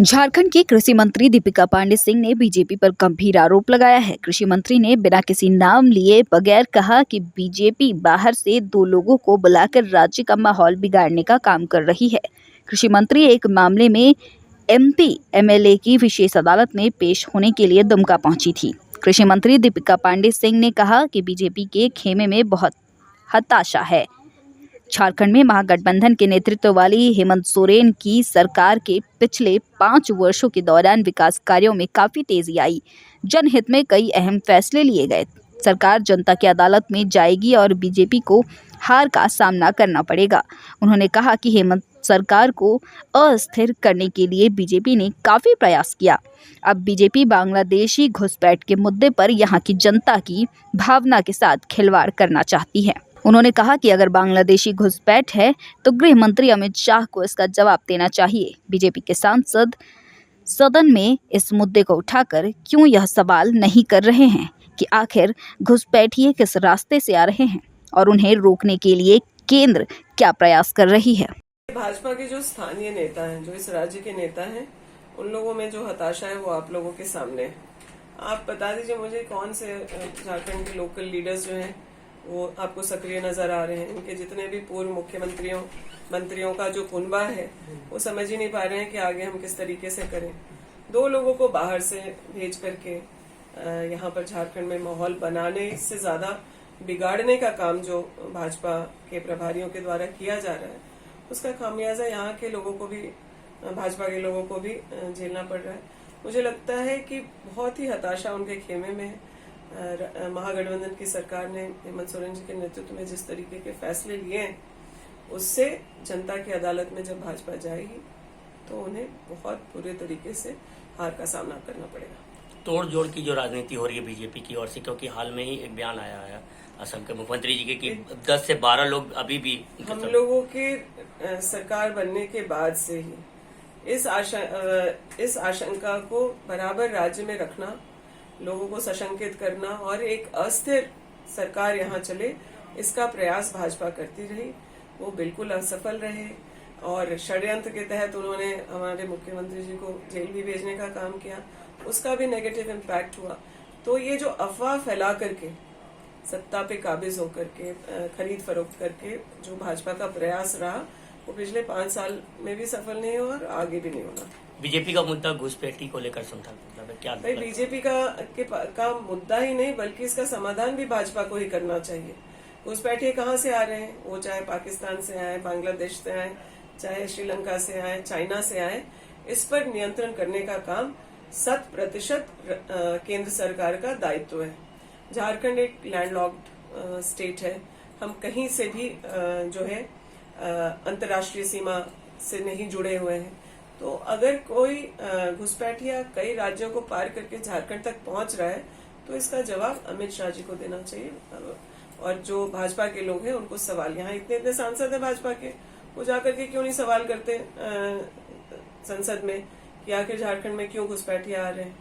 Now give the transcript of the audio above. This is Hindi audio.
झारखंड की कृषि मंत्री दीपिका पांडे सिंह ने बीजेपी पर गंभीर आरोप लगाया है। कृषि मंत्री ने बिना किसी नाम लिए बगैर कहा कि बीजेपी बाहर से दो लोगों को बुलाकर राज्य का माहौल बिगाड़ने का काम कर रही है। कृषि मंत्री एक मामले में एमपी एमएलए की विशेष अदालत में पेश होने के लिए दुमका पहुंची थी। कृषि मंत्री दीपिका पांडे सिंह ने कहा कि बीजेपी के खेमे में बहुत हताशा है। झारखंड में महागठबंधन के नेतृत्व वाली हेमंत सोरेन की सरकार के पिछले 5 वर्षों के दौरान विकास कार्यों में काफी तेजी आई। जनहित में कई अहम फैसले लिए गए। सरकार जनता की अदालत में जाएगी और बीजेपी को हार का सामना करना पड़ेगा। उन्होंने कहा कि हेमंत सरकार को अस्थिर करने के लिए बीजेपी ने काफी प्रयास किया। अब बीजेपी बांग्लादेशी घुसपैठ के मुद्दे पर यहां की जनता की भावना के साथ खिलवाड़ करना चाहती है। उन्होंने कहा कि अगर बांग्लादेशी घुसपैठ है तो गृह मंत्री अमित शाह को इसका जवाब देना चाहिए। बीजेपी के सांसद सदन में इस मुद्दे को उठाकर क्यों यह सवाल नहीं कर रहे हैं कि आखिर घुसपैठिए किस रास्ते से आ रहे हैं और उन्हें रोकने के लिए केंद्र क्या प्रयास कर रही है। भाजपा के जो स्थानीय नेता हैं, जो इस राज्य के नेता हैं, उन लोगों में जो हताशा है वो आप लोगों के सामने है। आप बता दीजिए मुझे कौन से झारखंड के लोकल लीडर्स जो हैं वो आपको सक्रिय नजर आ रहे हैं। इनके जितने भी पूर्व मंत्रियों का जो कुनबा है वो समझ ही नहीं पा रहे हैं कि आगे हम किस तरीके से करें। 2 लोगों को बाहर से भेज करके यहाँ पर झारखंड में माहौल बनाने से ज्यादा बिगाड़ने का काम जो भाजपा के प्रभारियों के द्वारा किया जा रहा है, उसका खामियाजा यहाँ के लोगों को भी, भाजपा के लोगों को भी झेलना पड़ रहा है। मुझे लगता है कि बहुत ही हताशा उनके खेमे में है। महागठबंधन की सरकार ने हेमंत सोरेन जी के नेतृत्व में जिस तरीके के फैसले लिए हैं, उससे जनता की अदालत में जब भाजपा जाएगी तो उन्हें बहुत बुरे तरीके से हार का सामना करना पड़ेगा। तोड़ जोड़ की जो राजनीति हो रही है बीजेपी की ओर से, क्योंकि हाल में ही एक बयान आया है असम के मुख्यमंत्री जी के कि 10 से 12 लोग अभी भी हम लोगों के सरकार बनने के बाद से ही इस आशंका को बराबर राज्य में रखना, लोगों को सशंकित करना और एक अस्थिर सरकार यहाँ चले, इसका प्रयास भाजपा करती रही। वो बिल्कुल असफल रहे और षड्यंत्र के तहत उन्होंने हमारे मुख्यमंत्री जी को जेल भी भेजने का काम किया, उसका भी नेगेटिव इम्पैक्ट हुआ। तो ये जो अफवाह फैला करके सत्ता पे काबिज होकर के खरीद फरोख्त करके जो भाजपा का प्रयास रहा, वो पिछले 5 साल में भी सफल नहीं हुआ और आगे भी नहीं होना। बीजेपी का मुद्दा घुसपैठी को लेकर समझा क्या? भाई बीजेपी का मुद्दा ही नहीं बल्कि इसका समाधान भी भाजपा को ही करना चाहिए। घुसपैठिए कहाँ से आ रहे हैं, वो चाहे पाकिस्तान से आए, बांग्लादेश से आए, चाहे श्रीलंका से आए, चाइना से आए, इस पर नियंत्रण करने का काम 100% केंद्र सरकार का दायित्व है। झारखंड एक लैंडलॉक्ड स्टेट है। हम कहीं से भी जो है अंतर्राष्ट्रीय सीमा से नहीं जुड़े हुए हैं। तो अगर कोई घुसपैठिया कई राज्यों को पार करके झारखंड तक पहुंच रहा है तो इसका जवाब अमित शाह जी को देना चाहिए। और जो भाजपा के लोग हैं उनको सवाल, यहाँ इतने सांसद हैं भाजपा के, वो जाकर के क्यों नहीं सवाल करते संसद में कि आखिर झारखंड में क्यों घुसपैठिया आ रहे हैं।